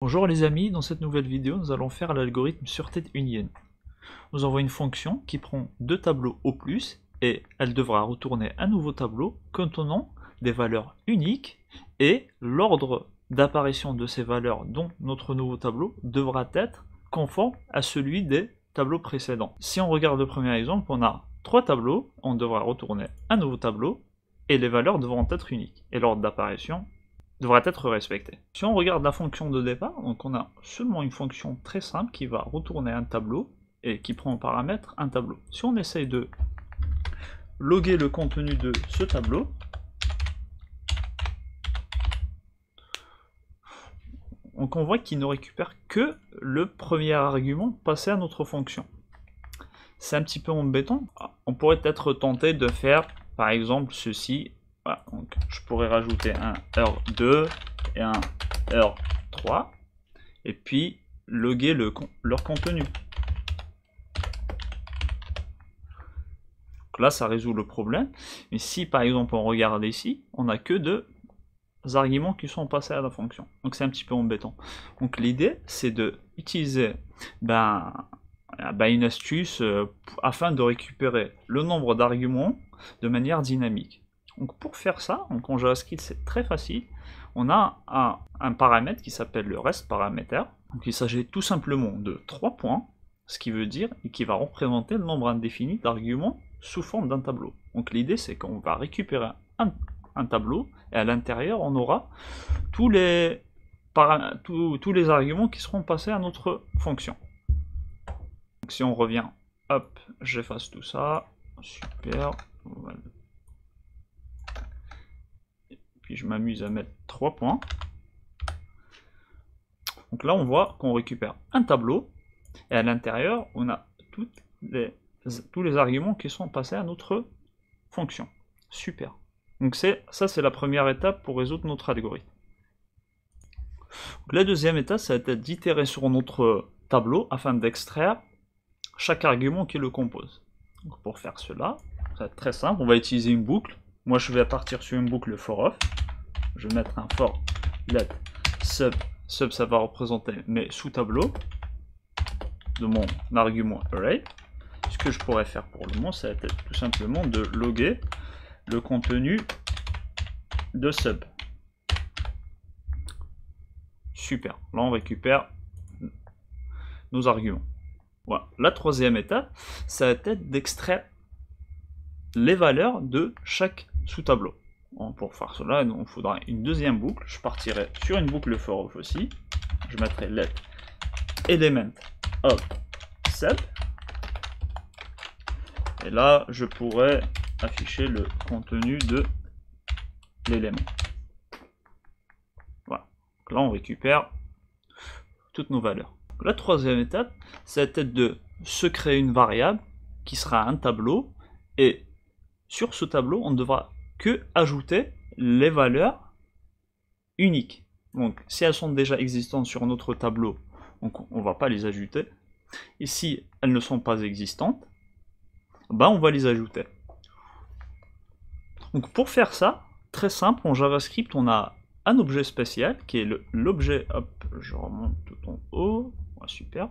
Bonjour les amis, dans cette nouvelle vidéo, nous allons faire l'algorithme sûreté union. Nous avons une fonction qui prend deux tableaux au plus et elle devra retourner un nouveau tableau contenant des valeurs uniques et l'ordre d'apparition de ces valeurs dans notre nouveau tableau devra être conforme à celui des tableaux précédents. Si on regarde le premier exemple, on a trois tableaux, on devra retourner un nouveau tableau et les valeurs devront être uniques et l'ordre d'apparition devra être respecté. Si on regarde la fonction de départ, donc on a seulement une fonction très simple qui va retourner un tableau et qui prend en paramètre un tableau. Si on essaye de loguer le contenu de ce tableau, donc on voit qu'il ne récupère que le premier argument passé à notre fonction. C'est un petit peu embêtant. On pourrait être tenté de faire par exemple ceci. Voilà, donc je pourrais rajouter un EAR2 et un EAR3 et puis loguer leur contenu. Donc là ça résout le problème, mais si par exemple on regarde ici, on n'a que deux arguments qui sont passés à la fonction, donc c'est un petit peu embêtant. Donc l'idée c'est de utiliser une astuce afin de récupérer le nombre d'arguments de manière dynamique. Donc pour faire ça, en JavaScript c'est très facile, on a un paramètre qui s'appelle le restParameter. Donc il s'agit tout simplement de 3 points, ce qui veut dire qu'il va représenter le nombre indéfini d'arguments sous forme d'un tableau. Donc l'idée c'est qu'on va récupérer un tableau et à l'intérieur on aura tous les arguments qui seront passés à notre fonction. Donc si on revient, hop, j'efface tout ça, super, voilà. Puis je m'amuse à mettre 3 points. Donc là on voit qu'on récupère un tableau et à l'intérieur on a tous les arguments qui sont passés à notre fonction. Super. Donc ça c'est la première étape pour résoudre notre algorithme. Donc la deuxième étape ça va être d'itérer sur notre tableau afin d'extraire chaque argument qui le compose. Donc pour faire cela, ça va être très simple, on va utiliser une boucle. Moi je vais partir sur une boucle for of. Je vais mettre un for let sub. Sub ça va représenter mes sous-tableaux de mon argument array. Ce que je pourrais faire pour le moment, ça va être tout simplement de loguer le contenu de sub. Super, là on récupère nos arguments. Voilà. La troisième étape, ça va être d'extraire les valeurs de chaque sous-tableau. Pour faire cela, il faudra une deuxième boucle. Je partirai sur une boucle for of aussi. Je mettrai let element of sub. Et là, je pourrais afficher le contenu de l'élément. Voilà. Donc là, on récupère toutes nos valeurs. La troisième étape, ça va être de se créer une variable qui sera un tableau. Et sur ce tableau, on ne devra que ajouter les valeurs uniques. Donc si elles sont déjà existantes sur notre tableau, donc on ne va pas les ajouter. Et si elles ne sont pas existantes, on va les ajouter. Donc pour faire ça, très simple, en JavaScript, on a un objet spécial qui est l'objet, hop, je remonte tout en haut, super.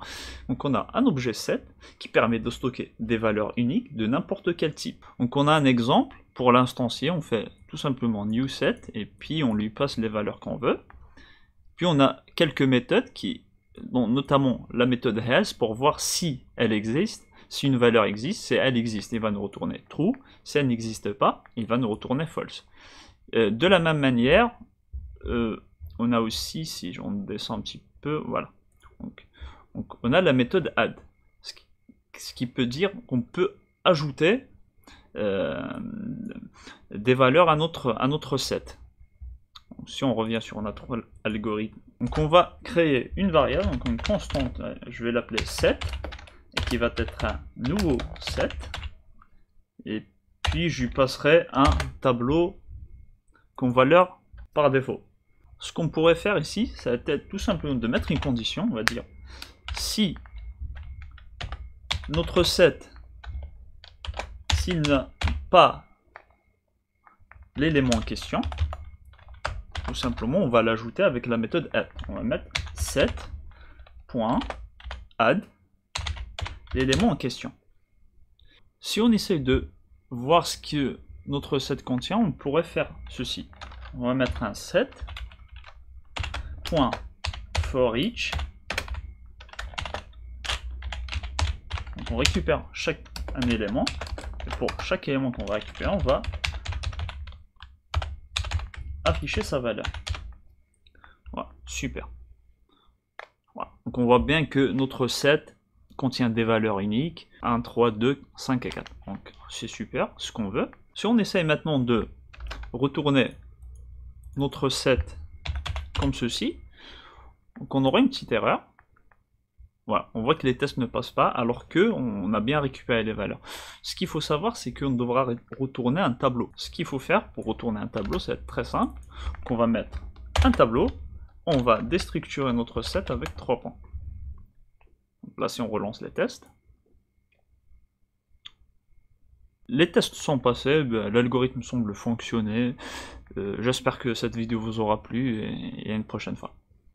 Donc on a un objet set qui permet de stocker des valeurs uniques de n'importe quel type. Donc on a un exemple, pour l'instancier, on fait tout simplement new set et puis on lui passe les valeurs qu'on veut. Puis on a quelques méthodes dont notamment la méthode has pour voir si elle existe. Si une valeur existe, si elle existe, il va nous retourner true. Si elle n'existe pas, il va nous retourner false. De la même manière, on a aussi, si on descend un petit peu, voilà. Donc on a la méthode add, ce qui peut dire qu'on peut ajouter des valeurs à notre set. Donc, si on revient sur notre algorithme, donc on va créer une variable, donc une constante, je vais l'appeler set, et qui va être un nouveau set, et puis je lui passerai un tableau comme valeur par défaut. Ce qu'on pourrait faire ici, ça va être tout simplement de mettre une condition, on va dire si notre set, s'il n'a pas l'élément en question, tout simplement on va l'ajouter avec la méthode add. On va mettre set.add l'élément en question. Si on essaye de voir ce que notre set contient, on pourrait faire ceci. On va mettre un set.forEach. Donc on récupère un élément. Et pour chaque élément qu'on va récupérer, on va afficher sa valeur. Voilà, super. Voilà. Donc on voit bien que notre set contient des valeurs uniques, 1, 3, 2, 5 et 4. Donc c'est super, ce qu'on veut. Si on essaye maintenant de retourner notre set comme ceci, donc on aura une petite erreur. Voilà, on voit que les tests ne passent pas alors qu'on a bien récupéré les valeurs. Ce qu'il faut savoir, c'est qu'on devra retourner un tableau. Ce qu'il faut faire pour retourner un tableau, c'est très simple. Donc on va mettre un tableau, on va déstructurer notre set avec 3 points. Donc là, si on relance les tests, les tests sont passés, l'algorithme semble fonctionner. J'espère que cette vidéo vous aura plu et à une prochaine fois.